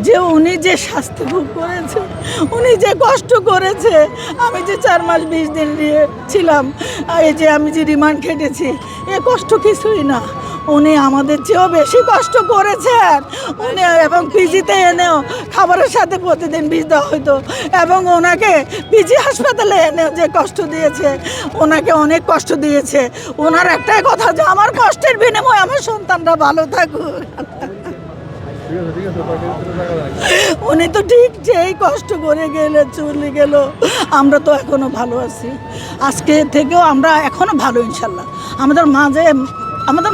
যে উনি যে শাস্তি ভোগ করেছে, উনি যে কষ্ট করেছে, আমি যে 4 মাস 20 দিন ছিলাম, এই যে আমি যে রিমান্ড খেটেছি, এ কষ্ট কিছুই না। উনি আমাদের চেয়েও বেশি কষ্ট করেছেন। উনি এবং পিজিতে এনেও খাবারের সাথে প্রতিদিন বিষ দেওয়া হতো, এবং ওনাকে পিজি হাসপাতালে এনেও যে কষ্ট দিয়েছে, ওনাকে অনেক কষ্ট দিয়েছে। ওনার একটাই কথা যে আমার কষ্টের বিনিময়ে আমার সন্তানরা ভালো থাকুক। উনি তো ঠিক যেই কষ্ট করে গেলে চলে গেল, আমরা তো এখনো ভালো আছি। আজকে থেকেও আমরা এখনো ভালো ইনশাল্লাহ। আমাদের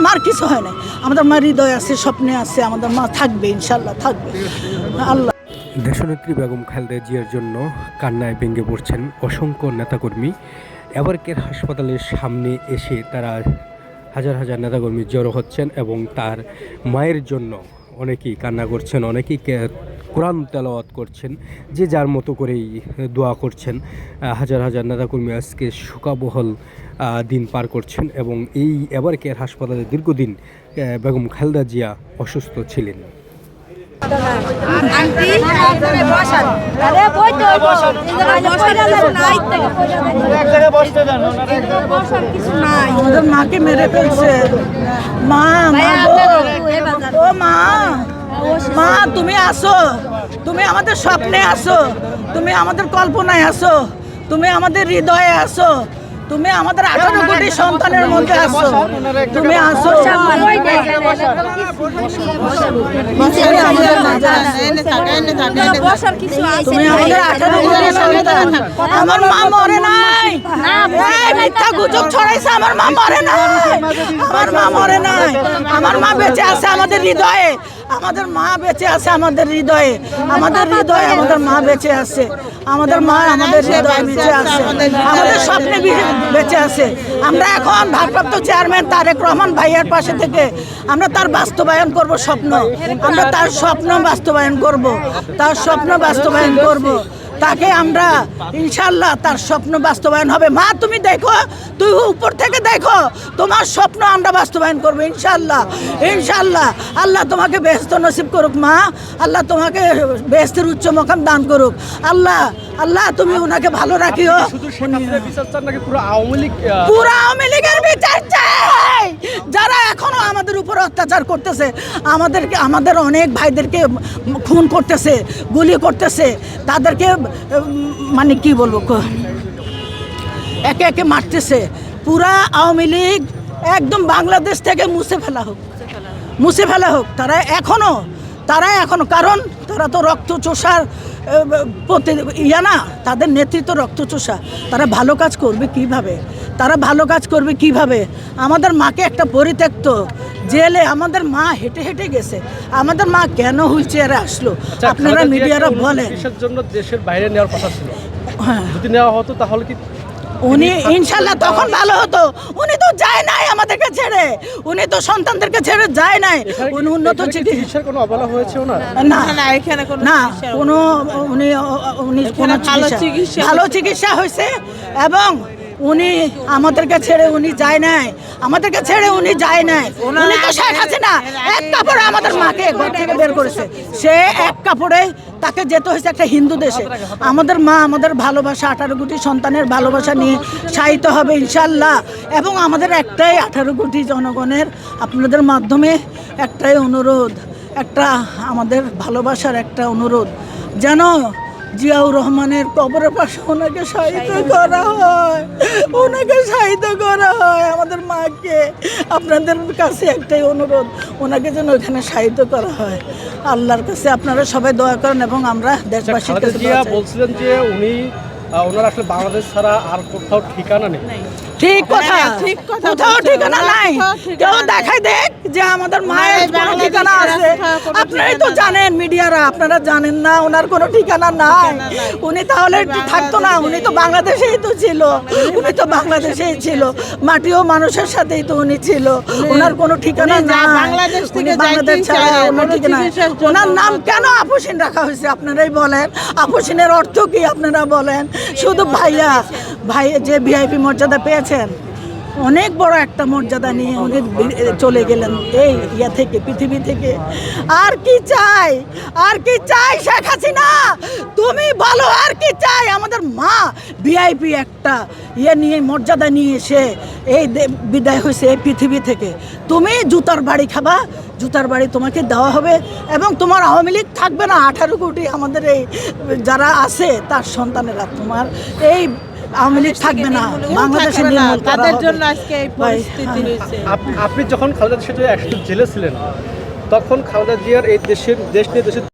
মার কিছু হয় না, আমাদের মা হৃদয় আছে, স্বপ্নে আছে, আমাদের মা থাকবে ইনশাল্লাহ, থাকবে। আল্লাহ। দেশনেত্রী বেগম খালেদা জিয়ার জন্য কান্নায় ভেঙে পড়ছেন অসংখ্য নেতাকর্মী। এবারকের হাসপাতালের সামনে এসে তারা হাজার হাজার নেতাকর্মী জড়ো হচ্ছেন এবং তার মায়ের জন্য অনেকেই কান্না করছেন, অনেকেই কোরআন তেলাওয়াত করছেন, যে যার মতো করেই দোয়া করছেন। হাজার হাজার নেতাকর্মী আজকে শোকাবহল দিন পার করছেন এবং এই এবারকের হাসপাতালে দীর্ঘদিন বেগম খালেদা জিয়া অসুস্থ ছিলেন। আমাদের মাকে মেরে ফেলছে। মা, ও মা, মা তুমি আসো, তুমি আমাদের স্বপ্নে আসো, তুমি আমাদের কল্পনায় আসো, তুমি আমাদের হৃদয়ে আসো, তুমি আমাদের 18 কোটি সন্তানের মধ্যে আসো, তুমি আসো। তুমি আমাদের 18 কোটি সন্তান। আমার মা মরে নাই, মিথ্যা গুজব ছড়াইছে, আমার মা মরে নাই, আমার মা মরে নাই, আমার মা বেঁচে আছে আমাদের হৃদয়ে, আমাদের মা বেঁচে আছে আমাদের হৃদয়ে, আমাদের হৃদয়ে আমাদের মা বেঁচে আছে, আমাদের মা আমাদের হৃদয়ে বেঁচে আছে, আমাদের স্বপ্নে বেঁচে আছে। আমরা এখন ভারপ্রাপ্ত চেয়ারম্যান তারেক রহমান ভাইয়ের পাশে থেকে আমরা তার বাস্তবায়ন করব স্বপ্ন, আমরা তার স্বপ্ন বাস্তবায়ন করব, তার স্বপ্ন বাস্তবায়ন করব। তাকে আমরা ইনশাল্লাহ তার স্বপ্ন বাস্তবায়ন হবে। মা তুমি দেখো, তুই উপর থেকে দেখো, তোমার স্বপ্ন আমরা বাস্তবায়ন করবো ইনশাল্লাহ, ইনশাল্লাহ। আল্লাহ তোমাকে বেহেশত নসিব করুক মা, আল্লাহ তোমাকে বেহেশতের উচ্চ মকাম দান করুক। আল্লাহ, আল্লাহ তুমি ওনাকে ভালো রাখিও। পুরো আওয়ামী লীগের বিচার চাই, যারা এখনো আমাদের উপর অত্যাচার করতেছে, আমাদের অনেক ভাইদেরকে খুন করতেছে, গুলি করতেছে, তাদেরকে মানে কি বলবো, একে একে মারতেছে। পুরা আওয়ামী লীগ একদম বাংলাদেশ থেকে মুছে ফেলা হোক, মুছে ফেলা হোক। তারা এখনো, কারণ তারা তো রক্তচোষার না, তাদের নেতৃত্ব রক্তচোষা। তারা ভালো কাজ করবে কিভাবে, তারা ভালো কাজ করবে কিভাবে? আমাদের মাকে একটা পরিত্যক্ত জেলে আমাদের মা হেঁটে হেঁটে গেছে, আমাদের মা কেন হুইল চেয়ারে আসলো? আপনারা মিডিয়ারা বলেন। জন্য দেশের বাইরে নেওয়ার কথা ছিল, হ্যাঁ, যদি নেওয়া হতো তাহলে কি উনি ইনশাল্লাহ তখন ভালো হতো। উনি তো যায় নাই আমাদেরকে ছেড়ে, উনি তো সন্তানদেরকে ছেড়ে যায় নাই। উনি উন্নত চিকিৎসার কোনো অবহেলা হয়েছে ওনার? না, এখানে না কোনো, উনি কোনো ভালো চিকিৎসা হয়েছে এবং উনি আমাদেরকে ছেড়ে উনি যায় নাই, আমাদেরকে ছেড়ে উনি যায় নাই। উনি তো শেখ হাসিনা এক কাপড়ে আমাদের মাকে ঘর থেকে বের করেছে, সে এক কাপড়ে তাকে যেতে হয়েছে একটা হিন্দু দেশে। আমাদের মা আমাদের ভালোবাসা, 18 কোটি সন্তানের ভালোবাসা নিয়ে শায়িত হবে ইনশাল্লাহ। এবং আমাদের একটাই 18 কোটি জনগণের আপনাদের মাধ্যমে একটাই অনুরোধ, একটা আমাদের ভালোবাসার একটা অনুরোধ, যেন জিয়াউর রহমানের কবরের পাশে ওনাকে শায়িত করা হয়, ওনাকে শায়িত করা হয়। আমাদের মাকে আপনাদের কাছে একটাই অনুরোধ, ওনাকে যেন ওইখানে শায়িত করা হয়। আল্লাহর কাছে আপনারা সবাই দোয়া করেন এবং আমরা দেশবাসীর কাছে বলছিলেন যে ওনার আসলে বাংলাদেশ ছাড়া আর কোথাও ঠিকানা নেই। ঠিক কথা, কোথাও ঠিকানা নাই। কেউ দেখাই দেখ যে আমাদের মায়ের কোনো ঠিকানা আছে। আপনারাই তো জানেন, মিডিয়ারা, আপনারা জানেন না ওনার কোনো ঠিকানা নাই। উনি তাহলে থাকতো না, উনি তো বাংলাদেশেই তো ছিল, উনি তো বাংলাদেশেই ছিল, মাটি ও মানুষের সাথেই তো উনি ছিল। ওনার কোনো ঠিকানা নাই, বাংলাদেশ ছাড়া ওনার ঠিকানা। ওনার নাম কেন আপসীন রাখা হয়েছে আপনারাই বলেন? আপসীনের অর্থ কি আপনারা বলেন? শুধু ভাইয়া, ভাই যে ভিআইপি মর্যাদা পেয়েছেন অনেক বড় একটা মর্যাদা নিয়ে উনি চলে গেলেন এই ইয়া থেকে, পৃথিবী থেকে। আর কি চাই, আর কি চাই শেখ হাসিনা, তুমি বলো আর কি চাই? আমাদের মা ভিআইপি একটা ইয়ে নিয়ে, মর্যাদা নিয়ে এসে এই বিদায় হয়েছে এই পৃথিবী থেকে। তুমি জুতার বাড়ি খাবা, জুতার বাড়ি তোমাকে দেওয়া হবে, এবং তোমার আওয়ামী লীগ থাকবে না। 18 কোটি আমাদের এই যারা আছে তার সন্তানেরা, তোমার এই আওয়ামী লীগ থাকবে না, বাংলাদেশে নির্মূল করা তাদের হবে। জন্য আজকে এই পরিস্থিতি হয়েছে। আপনি যখন খালেদা জিয়া একসাথে জেলে ছিলেন, তখন খালেদা জিয়ার এই দেশ নিয়ে দেশের